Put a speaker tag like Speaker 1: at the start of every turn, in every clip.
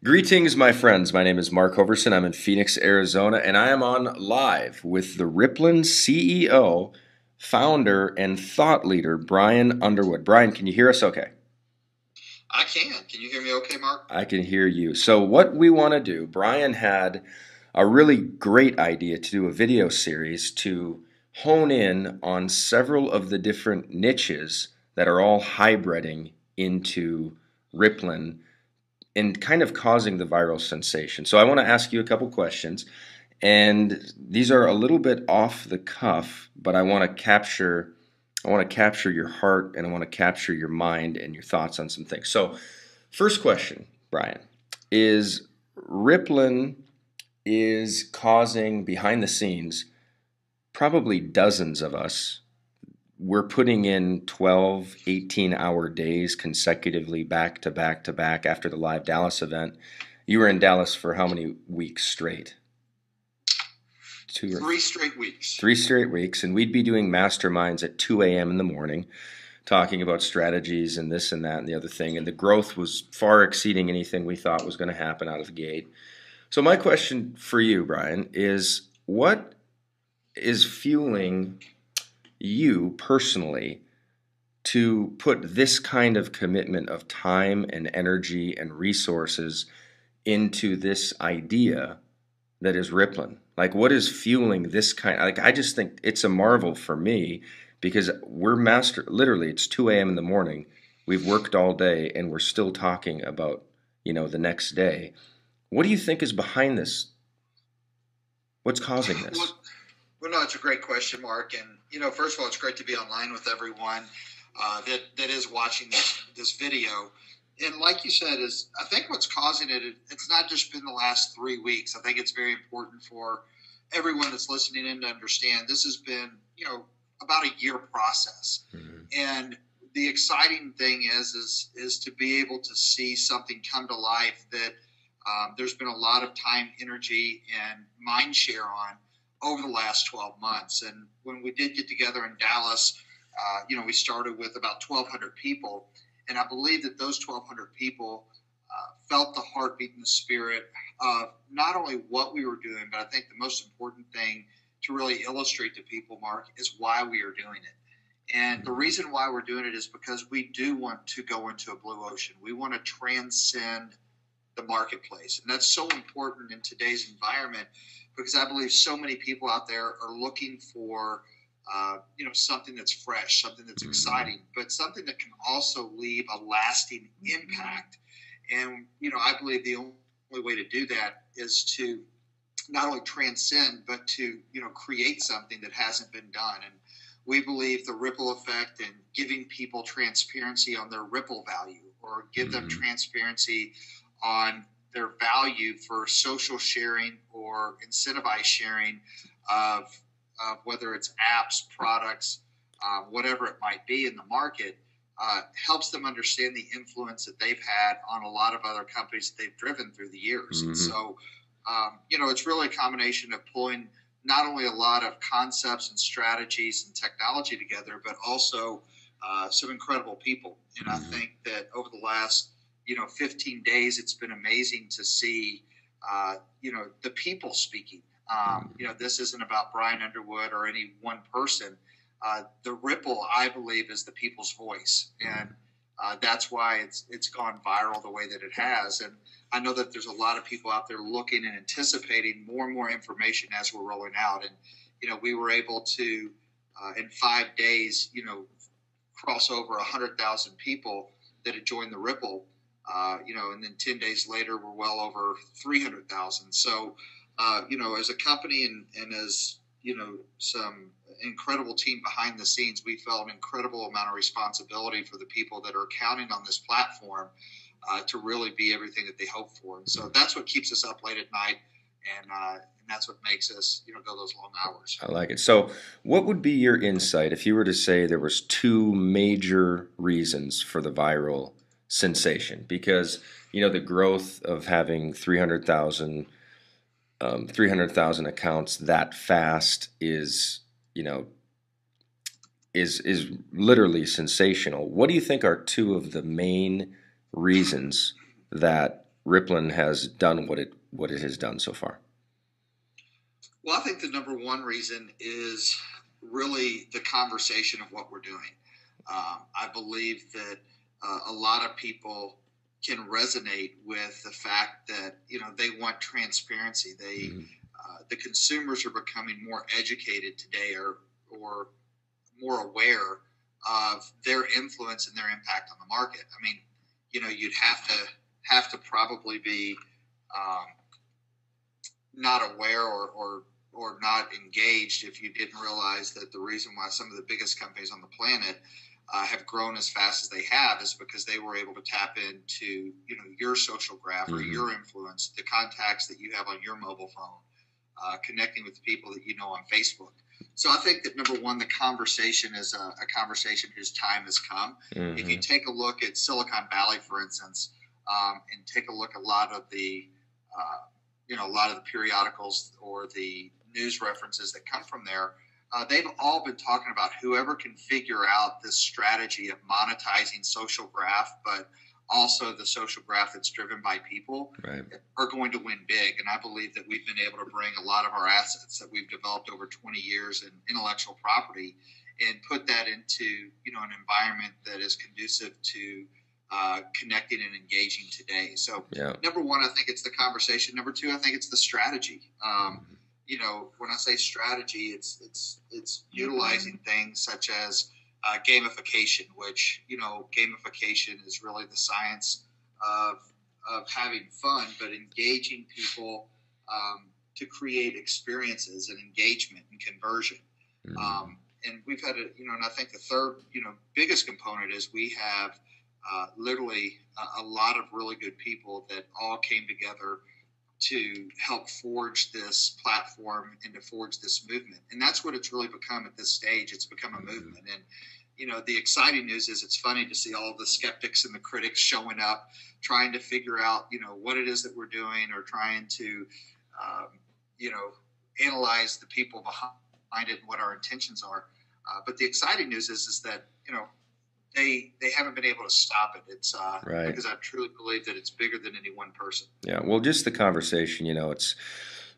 Speaker 1: Greetings, my friends. My name is Mark Hoverson. I'm in Phoenix, Arizona, and I am on live with the Rippln CEO, founder, and thought leader, Brian Underwood. Brian, can you hear us okay?
Speaker 2: I can. Can you hear me okay, Mark?
Speaker 1: I can hear you. So what we want to do, Brian had a really great idea to do a video series to hone in on several of the different niches that are all hybriding into Rippln and kind of causing the viral sensation. So I want to ask you a couple questions, and these are a little bit off the cuff, but I want to capture your heart, and I want to capture your mind and your thoughts on some things. So, first question, Brian, is Rippln is causing behind the scenes probably dozens of us. We're putting in 12, 18-hour days consecutively back to back to back after the live Dallas event. You were in Dallas for how many weeks straight?
Speaker 2: 3 straight weeks.
Speaker 1: 3 straight weeks, and we'd be doing masterminds at 2 a.m. in the morning, talking about strategies and this and that and the other thing, and the growth was far exceeding anything we thought was going to happen out of the gate. So my question for you, Brian, is what is fueling you personally to put this kind of commitment of time and energy and resources into this idea that is Rippln? Like, what is fueling this kind? Like, I just think it's a marvel for me because we're literally it's 2 a.m. in the morning. We've worked all day and we're still talking about, the next day. What do you think is behind this? What's causing this?
Speaker 2: Well, no, it's a great question, Mark. And, first of all, it's great to be online with everyone that is watching this video. And like you said, I think what's causing it, it's not just been the last 3 weeks. I think it's very important for everyone that's listening in to understand this has been, about a year process. Mm-hmm. And the exciting thing is to be able to see something come to life that there's been a lot of time, energy, and mind share on over the last 12 months. And when we did get together in Dallas, we started with about 1,200 people. And I believe that those 1,200 people felt the heartbeat and the spirit of not only what we were doing, but I think the most important thing to really illustrate to people, Mark, is why we are doing it. And the reason why we're doing it is because we do want to go into a blue ocean. We want to transcend the marketplace. And that's so important in today's environment because I believe so many people out there are looking for something that's fresh, something that's exciting, but something that can also leave a lasting impact. And, I believe the only way to do that is to not only transcend, but to, create something that hasn't been done. And we believe the ripple effect and giving people transparency on their ripple value or give them transparency on their value for social sharing or incentivized sharing of whether it's apps, products, whatever it might be in the market, helps them understand the influence that they've had on a lot of other companies that they've driven through the years. Mm-hmm. And so, it's really a combination of pulling not only a lot of concepts and strategies and technology together, but also some incredible people. And I think that over the last 15 days, it's been amazing to see, the people speaking. This isn't about Brian Underwood or any one person. The Ripple, I believe, is the people's voice. And that's why it's gone viral the way that it has. And I know that there's a lot of people out there looking and anticipating more and more information as we're rolling out. And, we were able to, in 5 days, cross over 100,000 people that had joined the Ripple. And then 10 days later, we're well over 300,000. So, as a company and as, some incredible team behind the scenes, we felt an incredible amount of responsibility for the people that are counting on this platform to really be everything that they hope for. And so that's what keeps us up late at night. And that's what makes us, go those long hours.
Speaker 1: I like it. So what would be your insight if you were to say there was 2 major reasons for the viral sensation? Because, the growth of having 300,000 accounts that fast is literally sensational. What do you think are 2 of the main reasons that Rippln has done what it has done so far?
Speaker 2: Well, I think the number one reason is really the conversation of what we're doing. I believe that a lot of people can resonate with the fact that they want transparency. The consumers are becoming more educated today, or more aware of their influence and their impact on the market. I mean, you'd have to probably be not aware or not engaged if you didn't realize that the reason why some of the biggest companies on the planet have grown as fast as they have is because they were able to tap into your social graph or your influence, the contacts that you have on your mobile phone, connecting with people that you know on Facebook. So I think that number one, the conversation is a conversation whose time has come. If you take a look at Silicon Valley, for instance, and take a look at a lot of the periodicals or the news references that come from there, they've all been talking about whoever can figure out this strategy of monetizing social graph, but also the social graph that's driven by people, right, are going to win big. And I believe that we've been able to bring a lot of our assets that we've developed over 20 years in intellectual property and put that into an environment that is conducive to connecting and engaging today. So number one, I think it's the conversation. Number two, I think it's the strategy. When I say strategy, it's utilizing things such as gamification, which gamification is really the science of having fun, but engaging people to create experiences and engagement and conversion. And we've had and I think the third biggest component is we have literally a lot of really good people that all came together to help forge this platform and to forge this movement. And that's what it's really become at this stage. It's become a movement. And, the exciting news is it's funny to see all the skeptics and the critics showing up, trying to figure out, what it is that we're doing, or trying to, analyze the people behind it and what our intentions are. But the exciting news is that, they haven't been able to stop it. It's right, because I truly believe that it's bigger than any one person.
Speaker 1: Yeah, well, just the conversation,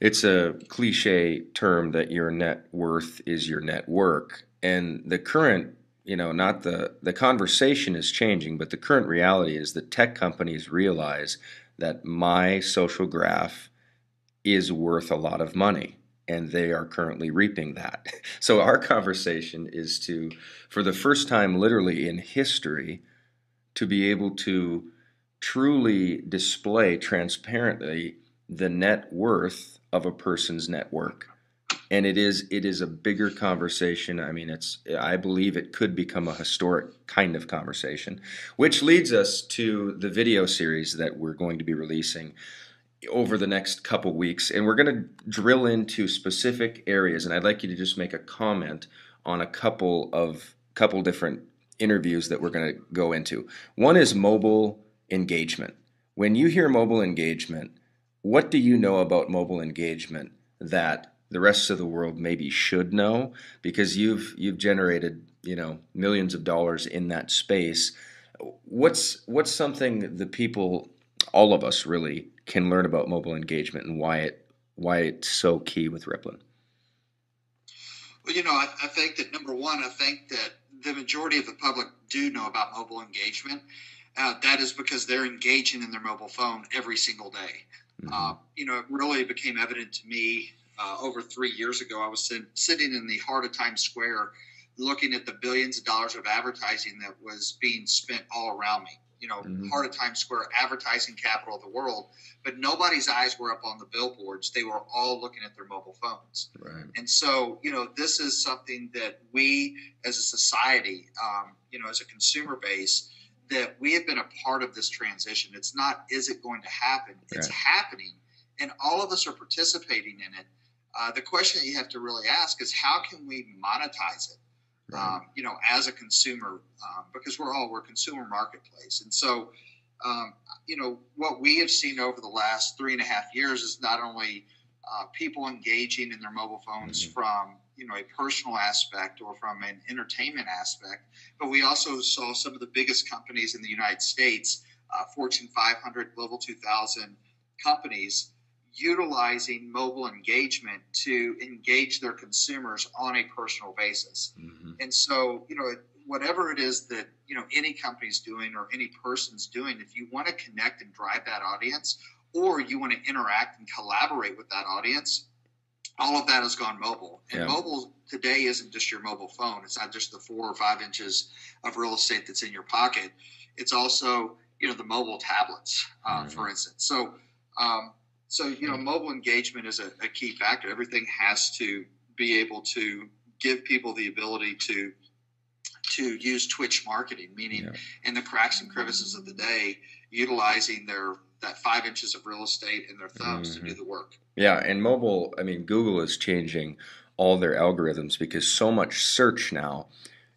Speaker 1: it's a cliche term that your net worth is your network. And the current, not the conversation is changing, but the current reality is that tech companies realize that my social graph is worth a lot of money. And they are currently reaping that. So our conversation is to, for the first time literally in history, to be able to truly display transparently the net worth of a person's network. And it is a bigger conversation. I mean, I believe it could become a historic kind of conversation, which leads us to the video series that we're going to be releasing over the next couple weeks, and we're going to drill into specific areas. And I'd like you to just make a comment on a couple different interviews that we're going to go into. One is mobile engagement. When you hear mobile engagement, what do you know about mobile engagement that the rest of the world maybe should know? Because you've generated millions of dollars in that space. What's something the people, all of us really, can learn about mobile engagement and why it's so key with Rippln?
Speaker 2: Well, I think that number one, I think that the majority of the public do know about mobile engagement. That is because they're engaging in their mobile phone every single day. It really became evident to me over 3 years ago. I was sitting in the heart of Times Square looking at the billions of dollars of advertising that was being spent all around me. Heart of Times Square, advertising capital of the world, but nobody's eyes were up on the billboards. They were all looking at their mobile phones. Right. And so, this is something that we as a society, as a consumer base, that we have been a part of this transition. It's not, is it going to happen? It's happening, and all of us are participating in it. The question that you have to really ask is, how can we monetize it? Right. As a consumer, because we're a consumer marketplace. And so, what we have seen over the last 3.5 years is not only people engaging in their mobile phones from, a personal aspect or from an entertainment aspect, but we also saw some of the biggest companies in the United States Fortune 500, Global 2000 companies utilizing mobile engagement to engage their consumers on a personal basis. Mm-hmm. And so, whatever it is that, any company's doing or any person's doing, if you want to connect and drive that audience, or you want to interact and collaborate with that audience, all of that has gone mobile. And mobile today isn't just your mobile phone. It's not just the 4 or 5 inches of real estate that's in your pocket. It's also, the mobile tablets, for instance. So, mobile engagement is a key factor. Everything has to be able to give people the ability to use Twitch marketing, meaning in the cracks and crevices of the day, utilizing that 5 inches of real estate and their thumbs to do the work.
Speaker 1: Yeah, and mobile, Google is changing all their algorithms because so much search now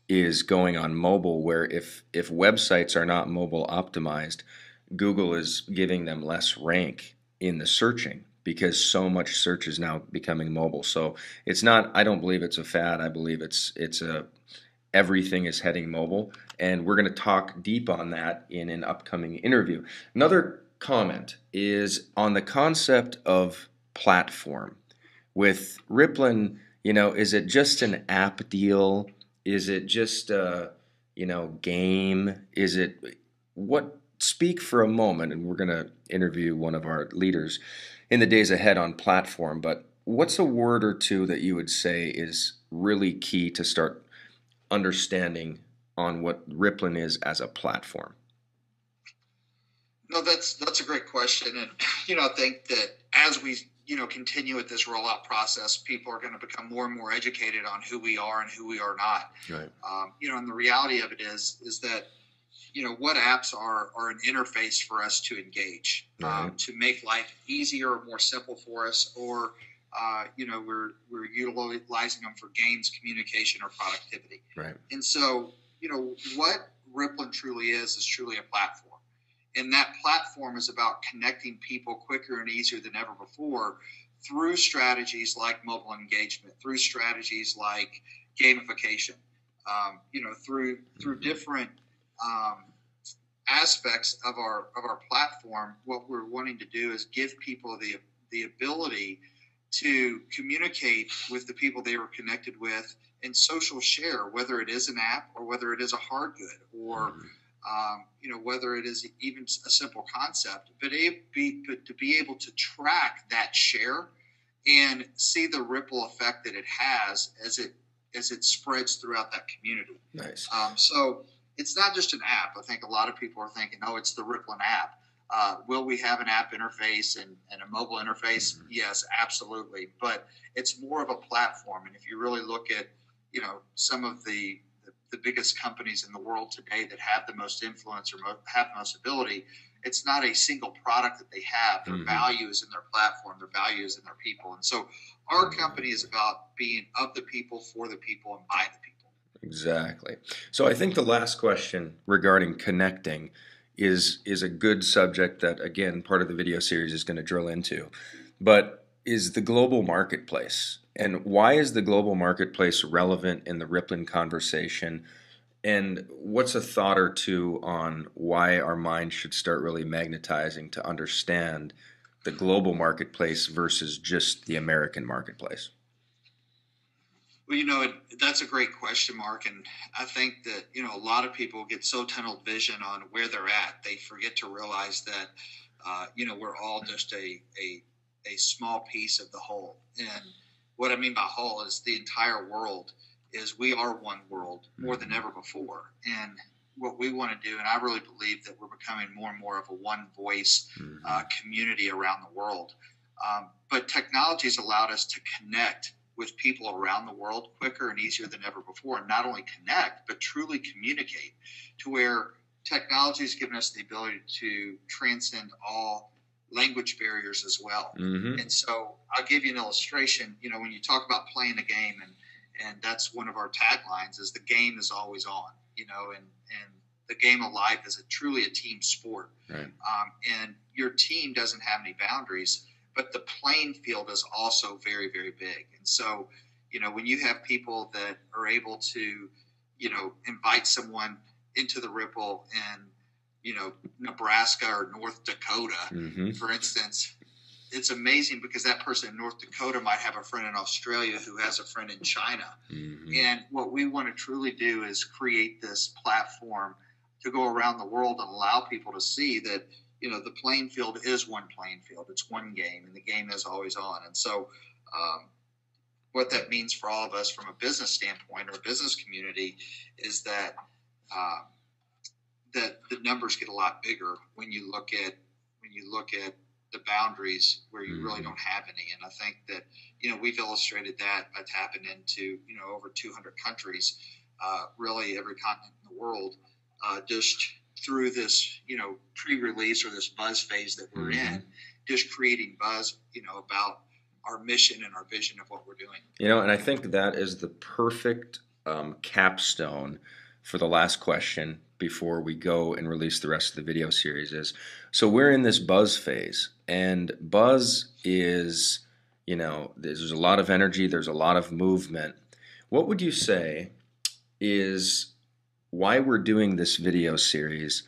Speaker 1: is going on mobile, where if websites are not mobile optimized, Google is giving them less rank in the searching because so much search is now becoming mobile. So it's not, I don't believe it's a fad. I believe it's everything is heading mobile, and we're going to talk deep on that in an upcoming interview. Another comment is on the concept of platform. With Rippln, is it just an app deal? Is it just a, game? Is it what? Speak for a moment, and we're going to interview one of our leaders in the days ahead on platform, but what's a word or two that you would say is really key to start understanding on what Rippln is as a platform?
Speaker 2: No, that's a great question. And, I think that as we, continue with this rollout process, people are going to become more and more educated on who we are and who we are not. Right. And the reality of it is that, what apps are an interface for us to engage, to make life easier or more simple for us, or, we're utilizing them for games, communication, or productivity. Right. And so, what Rippln truly is truly a platform. And that platform is about connecting people quicker and easier than ever before through strategies like mobile engagement, through strategies like gamification, through different aspects of our platform. What we're wanting to do is give people the ability to communicate with the people they were connected with and social share, whether it is an app or whether it is a hard good or whether it is even a simple concept, but to be able to track that share and see the ripple effect that it has as it spreads throughout that community. Nice. So it's not just an app. I think a lot of people are thinking, oh, it's the Rippln app. Will we have an app interface and a mobile interface? Mm-hmm. Yes, absolutely. But it's more of a platform. And if you really look at, some of the biggest companies in the world today that have the most influence or have the most ability, it's not a single product that they have. Their value is in their platform. Their value is in their people. And so our company is about being of the people, for the people, and by the people.
Speaker 1: Exactly. So I think the last question regarding connecting is a good subject that, again, part of the video series is going to drill into. But is the global marketplace. And why is the global marketplace relevant in the Rippln conversation? And what's a thought or two on why our mind should start really magnetizing to understand the global marketplace versus just the American marketplace?
Speaker 2: Well, that's a great question, Mark. And I think that, a lot of people get so tunnel vision on where they're at. They forget to realize that, we're all just a small piece of the whole. And what I mean by whole is the entire world is we are one world more than ever before. And what we want to do, and I really believe that we're becoming more and more of a one voice community around the world. But technology has allowed us to connect with people around the world quicker and easier than ever before. And not only connect, but truly communicate, to where technology has given us the ability to transcend all language barriers as well. Mm-hmm. And so I'll give you an illustration. When you talk about playing a game, and that's one of our taglines, is the game is always on, and the game of life is truly a team sport. Right. And your team doesn't have any boundaries, but the playing field is also very, very big. And so, when you have people that are able to, invite someone into the Rippln and, Nebraska or North Dakota,
Speaker 1: Mm-hmm.
Speaker 2: for instance, it's amazing because that person in North Dakota might have a friend in Australia who has a friend in China.
Speaker 1: Mm-hmm.
Speaker 2: And what we want to truly do is create this platform to go around the world and allow people to see that, the playing field is one playing field. It's one game, and the game is always on. And so what that means for all of us from a business standpoint or a business community is that that the numbers get a lot bigger when you look at the boundaries where you really don't have any. And I think that, we've illustrated that by tapping into, over 200 countries, really every continent in the world, just through this, pre-release or this buzz phase that we're in, just creating buzz, about our mission and our vision of what we're doing.
Speaker 1: And I think that is the perfect capstone for the last question before we go and release the rest of the video series is, so we're in this buzz phase, and buzz is, there's a lot of energy, there's a lot of movement. What would you say is why we're doing this video series?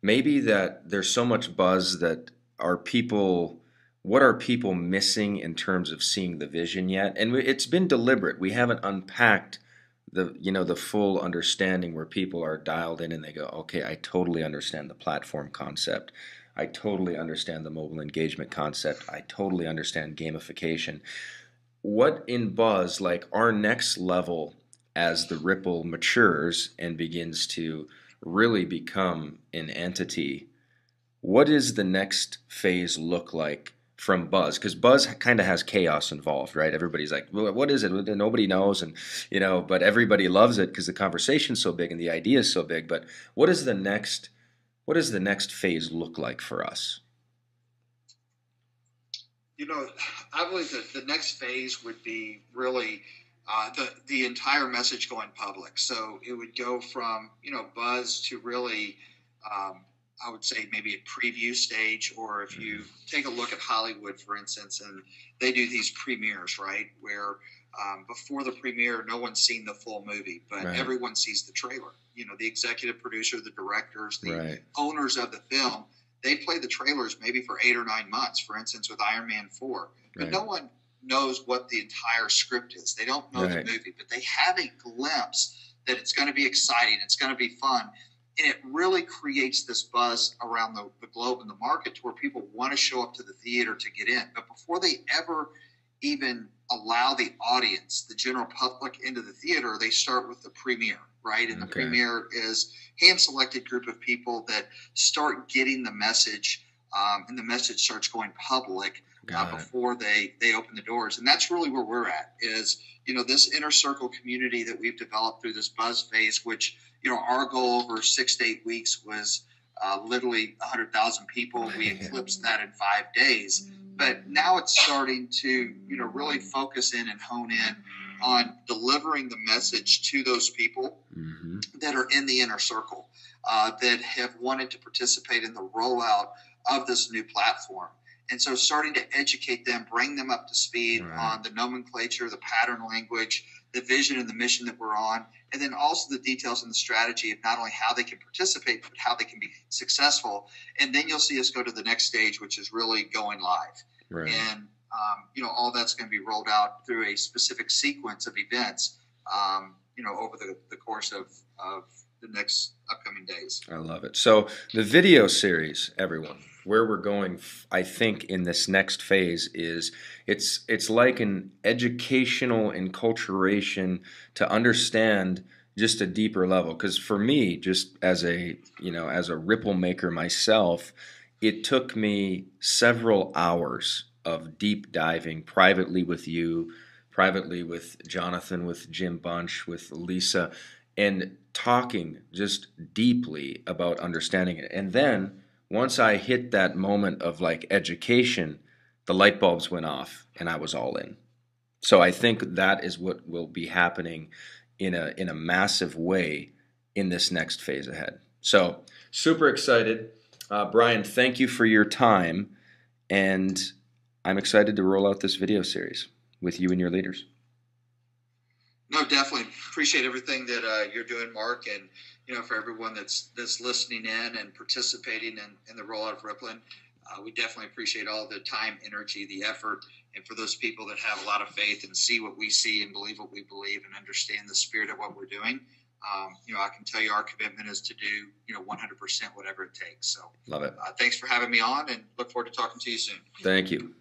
Speaker 1: Maybe that there's so much buzz that what are people missing in terms of seeing the vision yet? And it's been deliberate. We haven't unpacked the full understanding where people are dialed in and they go, okay, I totally understand the platform concept. I totally understand the mobile engagement concept. I totally understand gamification. What in buzz, like our next level as the Rippln matures and begins to really become an entity, what does the next phase look like from buzz? Because buzz kind of has chaos involved, right? Everybody's like, well, what is it? Nobody knows, and but everybody loves it because the conversation's so big and the idea is so big. But what does the next phase look like for us?
Speaker 2: I believe that the next phase would be really the entire message going public. So it would go from buzz to really I would say maybe a preview stage, or if you take a look at Hollywood, for instance, and they do these premieres, right, where before the premiere, no one's seen the full movie, but everyone sees the trailer. The executive producer, the directors, the owners of the film, they play the trailers maybe for 8 or 9 months, for instance, with Iron Man 4. But no one knows what the entire script is. They don't know the movie, but they have a glimpse that it's going to be exciting, it's going to be fun. And it really creates this buzz around the globe and the market to where people want to show up to the theater to get in. But before they ever even allow the audience, the general public, into the theater, they start with the premiere, right? And the premiere is hand-selected group of people that start getting the message, and the message starts going public before they open the doors. And that's really where we're at is, this inner circle community that we've developed through this buzz phase, which, our goal over 6 to 8 weeks was literally 100,000 people. We eclipsed that in 5 days. But now it's starting to, really focus in and hone in on delivering the message to those people that are in the inner circle, that have wanted to participate in the rollout of this new platform. And so starting to educate them, bring them up to speed on the nomenclature, the pattern language, the vision and the mission that we're on, and then also the details and the strategy of not only how they can participate, but how they can be successful. And then you'll see us go to the next stage, which is really going live. And, all that's going to be rolled out through a specific sequence of events, over the course of the next upcoming days.
Speaker 1: I love it. So the video series, everyone, where we're going, I think, in this next phase is it's like an educational enculturation to understand just a deeper level. Because for me, just as a Rippln maker myself, it took me several hours of deep diving privately with you, privately with Jonathan, with Jim Bunch, with Lisa, and talking just deeply about understanding it. And then once I hit that moment of like education, the light bulbs went off and I was all in. So I think that is what will be happening in a massive way in this next phase ahead. So super excited. Brian, thank you for your time. And I'm excited to roll out this video series with you and your leaders.
Speaker 2: No, definitely appreciate everything that you're doing, Mark, and for everyone that's listening in and participating in the rollout of Rippln. We definitely appreciate all the time, energy, the effort, and for those people that have a lot of faith and see what we see and believe what we believe and understand the spirit of what we're doing. I can tell you our commitment is to do 100% whatever it takes. So
Speaker 1: Love it.
Speaker 2: Thanks for having me on, and look forward to talking to you soon.
Speaker 1: Thank you.